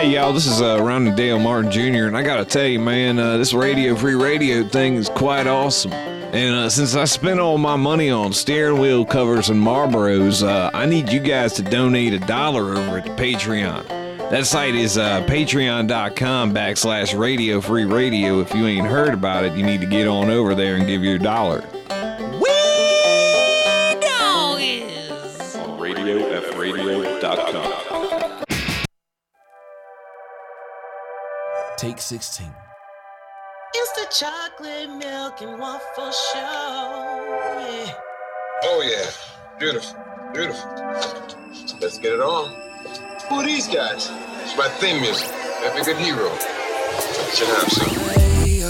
Hey, y'all, this is Ronnie Dale Martin Jr., and I gotta tell you, man, this Radio Free Radio thing is quite awesome. And since I spent all my money on steering wheel covers and Marlboros, I need you guys to donate $1 over at Patreon. That site is patreon.com/Radio Free Radio. If you ain't heard about it, you need to get on over there and give your $1. On RadioFRadio.com. Take 16. It's the chocolate milk and waffle show. Yeah. Oh, yeah. Beautiful. Beautiful. Let's get it on. Who are these guys? It's my theme music. Every good hero should have some. Hey,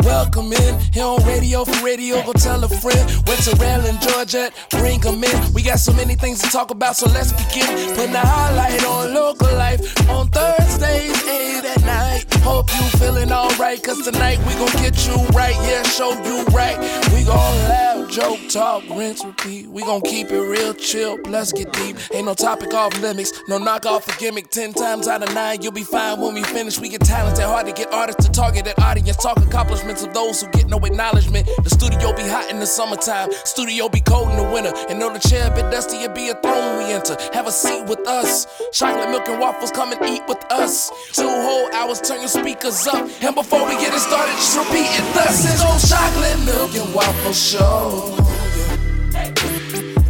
welcome in. Here on Radio for Radio. Go tell a friend. Went to Raleigh, Georgia. Bring them in. We got so many things to talk about, so let's begin. Putting the highlight on local life on Thursdays, 8 at night. Hope you feeling alright, cause tonight we gon' get you right. Yeah, show you right. We gon' laugh, joke, talk, rinse, repeat. We gon' keep it real chill, plus get deep. Ain't no topic off limits, no knock off a gimmick. 10 times out of 9, you'll be fine when we finish. We get talented, hard to get artists to target that audience. Talk accomplishments of those who get no acknowledgement. The studio be hot in the summertime, studio be cold in the winter. And know the chair a bit dusty, it be a throne we enter. Have a seat with us, chocolate milk and waffles, come and eat with us. 2 whole hours, turn your speakers up. And before we get it started, just repeat it thus. It's old chocolate milk and waffle show.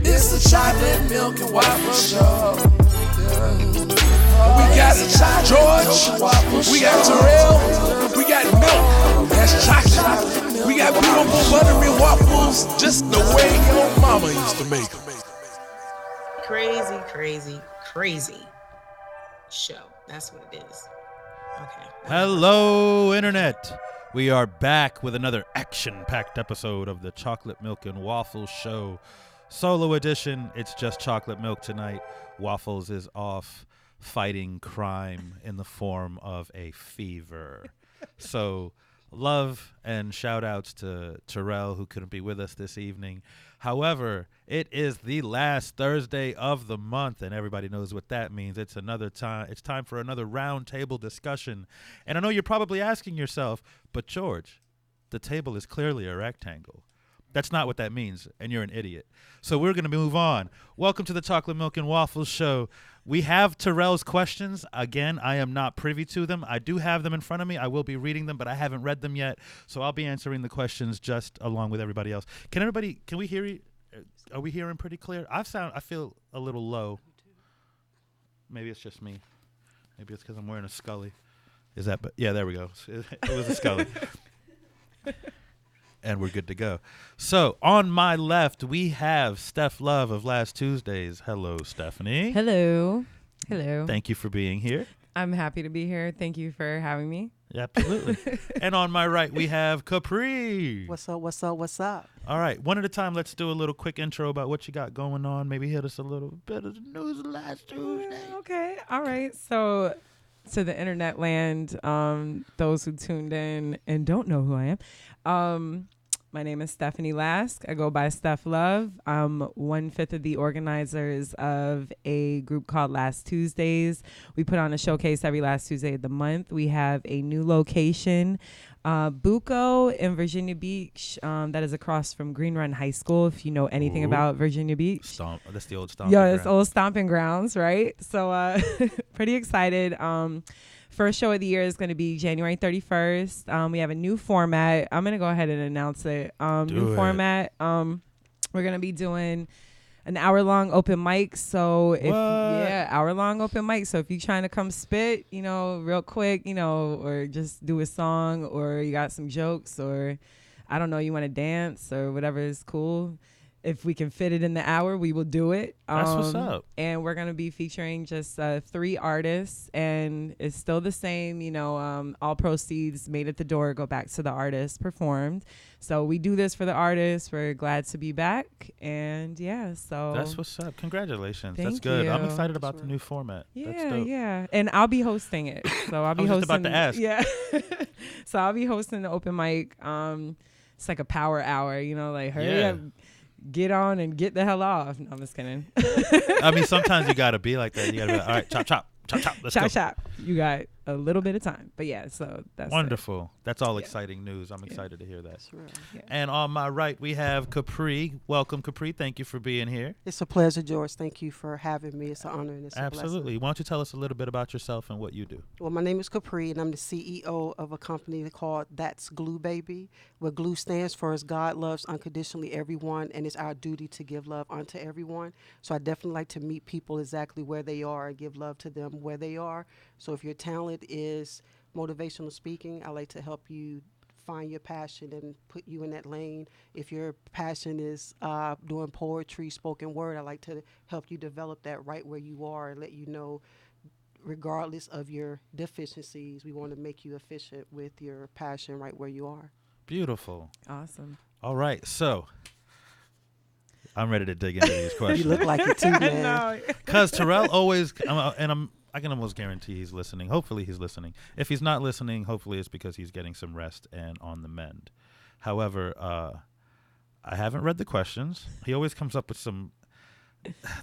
It's the chocolate milk and waffle show. We got George, we got Terrell, we got milk, that's chocolate. We got beautiful buttery waffles, just the way your mama used to make them. Crazy, crazy, crazy show. That's what it is. Okay. Hello, Internet. We are back with another action-packed episode of the Chocolate Milk and Waffles Show. Solo edition, it's just chocolate milk tonight. Waffles is off fighting crime in the form of a fever. So love and shout-outs to Terrell, who couldn't be with us this evening. However, it is the last Thursday of the month, and everybody knows what that means. It's time for another round-table discussion. And I know you're probably asking yourself, but George, the table is clearly a rectangle. That's not what that means, and you're an idiot. So we're going to move on. Welcome to the Chocolate Milk and Waffles Show. We have Terrell's questions. Again, I am not privy to them. I do have them in front of me. I will be reading them, but I haven't read them yet. So I'll be answering the questions just along with everybody else. Can we hear you? Are we hearing pretty clear? I feel a little low. Maybe it's just me. Maybe it's because I'm wearing a Scully. Yeah, there we go. It was a Scully. And we're good to go. So on my left, we have Steph Love of Last Tuesdays. Hello, Stephanie. Hello. Hello. Thank you for being here. I'm happy to be here. Thank you for having me. Absolutely. And on my right, we have Capri. What's up, what's up, what's up? All right. One at a time, let's do a little quick intro about what you got going on. Maybe hit us a little bit of the news last Tuesday. Okay. All right. So to the internet land, those who tuned in and don't know who I am, my name is Stephanie Lask. I go by Steph Love. I'm 1/5 of the organizers of a group called Last Tuesdays. We put on a showcase every last Tuesday of the month. We have a new location, Buco in Virginia Beach. That is across from Green Run High School, if you know anything about Virginia Beach. That's the old stomping grounds. It's old stomping grounds, right? So pretty excited. First show of the year is going to be January 31st. We have a new format. I'm going to go ahead and announce it. Format. We're going to be doing an hour-long open mic. So hour-long open mic. So if you're trying to come spit, real quick, or just do a song, or you got some jokes, or I don't know, you want to dance or whatever is cool. If we can fit it in the hour, we will do it. That's what's up. And we're going to be featuring just 3 artists, and it's still the same, all proceeds made at the door go back to the artist performed. So we do this for the artists. We're glad to be back. And so. That's what's up. Congratulations. Thank That's good. you. I'm excited about the new format. Yeah, That's dope. yeah. And I'll be hosting it. So I'll be hosting. Just about to ask. Yeah. So I'll be hosting the open mic. It's like a power hour, hurry up. Get on and get the hell off. No, I'm just kidding. I mean, sometimes you got to be like that. You got to be like, all right, chop, chop, chop, chop. Let's chop, go. chop. you got a little bit of time. But yeah, so that's Wonderful. That's all Yeah. exciting news. I'm excited to hear that. That's real. Yeah. And on my right, we have Capri. Welcome, Capri. Thank you for being here. It's a pleasure, George. Thank you for having me. It's an honor and it's a Absolutely. blessing. Why don't you tell us a little bit about yourself and what you do? Well, my name is Capri, and I'm the CEO of a company called That's Glue Baby, where glue stands for is God loves unconditionally everyone, and it's our duty to give love unto everyone. So I definitely like to meet people exactly where they are and give love to them where they are. So if your talent is motivational speaking, I like to help you find your passion and put you in that lane. If your passion is doing poetry, spoken word, I like to help you develop that right where you are and let you know, regardless of your deficiencies, we want to make you efficient with your passion right where you are. Beautiful. Awesome. All right. So I'm ready to dig into these You questions. look like it too, man. No. Because Terrell always, I can almost guarantee he's listening. Hopefully he's listening. If he's not listening, hopefully it's because he's getting some rest and on the mend. However, I haven't read the questions. He always comes up with some,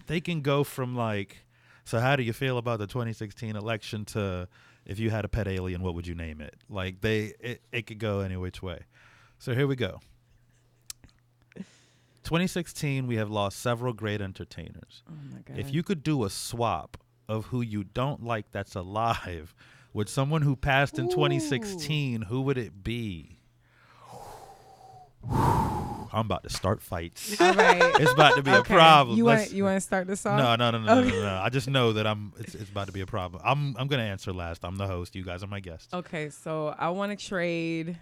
they can go from like, so how do you feel about the 2016 election to if you had a pet alien, what would you name it? Like it could go any which way. So here we go. 2016, we have lost several great entertainers. Oh my God. If you could do a swap of who you don't like that's alive with someone who passed in 2016, who would it be? I'm about to start fights. All right. It's about to be a Okay. problem. You want to start this off? No. I just know that it's about to be a problem. I'm gonna answer last. I'm the host. You guys are my guests. Okay, so I want to trade.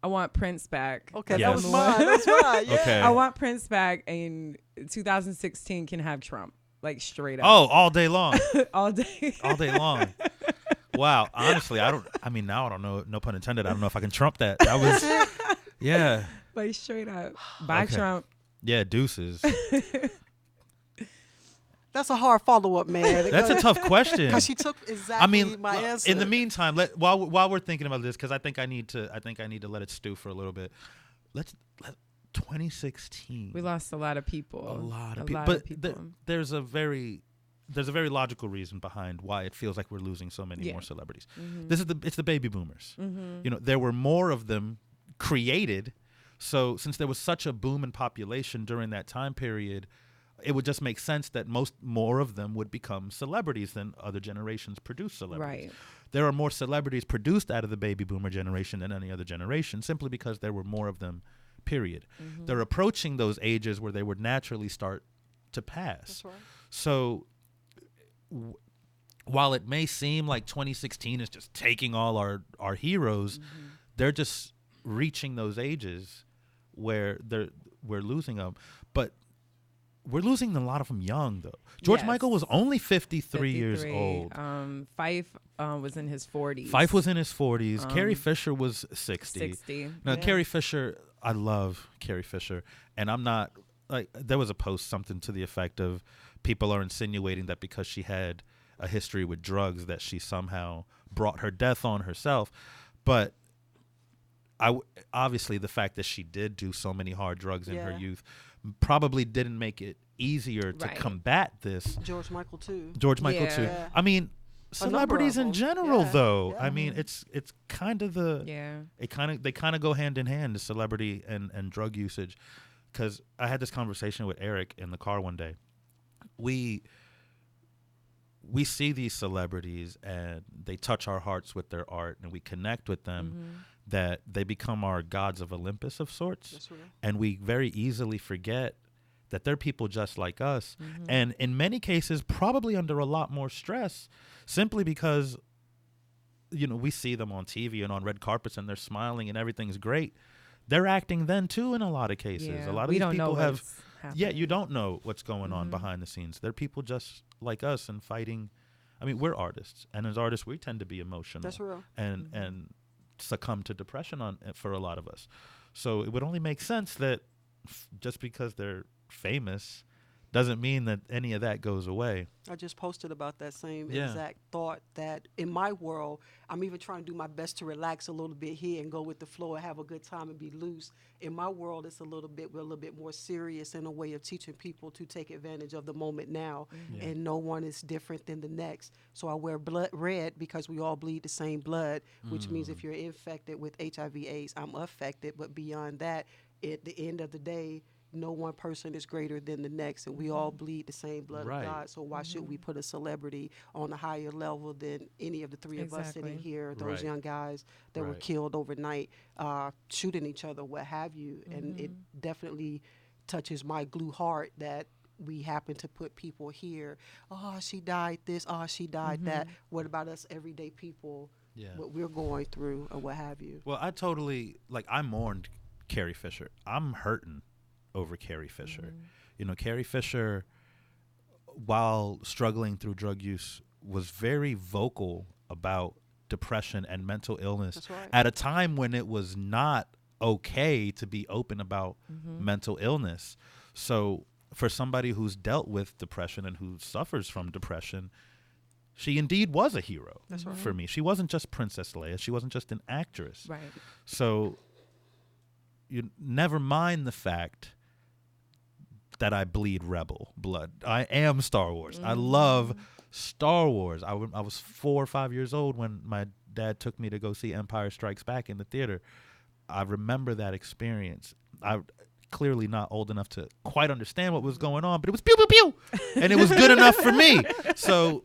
I want Prince back. Okay, Yes. that was mine. That was mine. Yeah. Okay. I want Prince back, and 2016 can have Trump, like straight up. Oh, all day long. All day. All day long. Wow. Honestly, now I don't know. No pun intended. I don't know if I can trump that. That was, yeah. Like straight up. Bye, Okay. Trump. Yeah, deuces. That's a hard follow-up, man. That's a tough question. Because she took exactly my answer. in the meantime, while we're thinking about this, because I think I need to let it stew for a little bit. Let 2016. We lost a lot of people. a lot of people, lot but of people. there's a very logical reason behind why it feels like we're losing so many Yeah. more celebrities. Mm-hmm. It's the baby boomers. Mm-hmm. You know, there were more of them created. So since there was such a boom in population during that time period, it would just make sense that more of them would become celebrities than other generations produced celebrities. Right. There are more celebrities produced out of the baby boomer generation than any other generation, simply because there were more of them, period. Mm-hmm. They're approaching those ages where they would naturally start to pass. That's right. So while it may seem like 2016 is just taking all our heroes, they're just reaching those ages where we're losing them. But we're losing a lot of them young, though. George Yes. Michael was only 53 years old. Fife was in his 40s. Fife was in his 40s. Carrie Fisher was 60. 60. Now, Yeah. Carrie Fisher, I love Carrie Fisher. And I'm not, like, there was a post, something to the effect of people are insinuating that because she had a history with drugs that she somehow brought her death on herself. But obviously the fact that she did do so many hard drugs in her Yeah. youth probably didn't make it easier to Right. combat this. George Michael, too. George Michael Yeah. too. Yeah. I mean, A number celebrities of in them. general, Yeah. though. Yeah. I mean, it's kind of Yeah. they kind of go hand in hand, the celebrity and drug usage. Because I had this conversation with Eric in the car one day. We see these celebrities and they touch our hearts with their art, and we connect with them. That they become our gods of Olympus of sorts. That's right. And we very easily forget that they're people just like us. And in many cases, probably under a lot more stress, simply because, you know, we see them on TV and on red carpets and they're smiling and everything's great. They're acting then too in a lot of cases. Yeah. A lot of we these don't people know have, what's happening. yeah, you don't know what's going on behind the scenes. They're people just like us and fighting. I mean, we're artists, and as artists, we tend to be emotional. That's real. And succumb to depression for a lot of us. So it would only make sense that just because they're famous doesn't mean that any of that goes away. I just posted about that same Yeah. exact thought that in my world, I'm even trying to do my best to relax a little bit here and go with the flow and have a good time and be loose. In my world, it's we're a little bit more serious in a way of teaching people to take advantage of the moment now. And no one is different than the next. So I wear blood red because we all bleed the same blood, which means if you're infected with HIV/AIDS, I'm affected. But beyond that, at the end of the day, no one person is greater than the next, and we all bleed the same blood Right. of God. So why should we put a celebrity on a higher level than any of the three of us sitting Exactly. here, those Right. young guys that were Right. killed overnight, shooting each other, what have you. And it definitely touches my glue heart that we happen to put people here. Oh, she died this. Oh, she died that. What about us everyday people, Yeah. what we're going through or what have you? Well, I mourned Carrie Fisher. I'm hurting over Carrie Fisher. You know, Carrie Fisher, while struggling through drug use, was very vocal about depression and mental illness That's right. at a time when it was not okay to be open about mental illness. So for somebody who's dealt with depression and who suffers from depression, she indeed was a hero for me. She wasn't just Princess Leia. She wasn't just an actress. Right. So you never mind the fact that I bleed rebel blood. I am Star Wars. I love Star Wars. I was 4 or 5 years old when my dad took me to go see Empire Strikes Back in the theater. I remember that experience. I clearly not old enough to quite understand what was going on, but it was pew pew pew, and it was good enough for me. So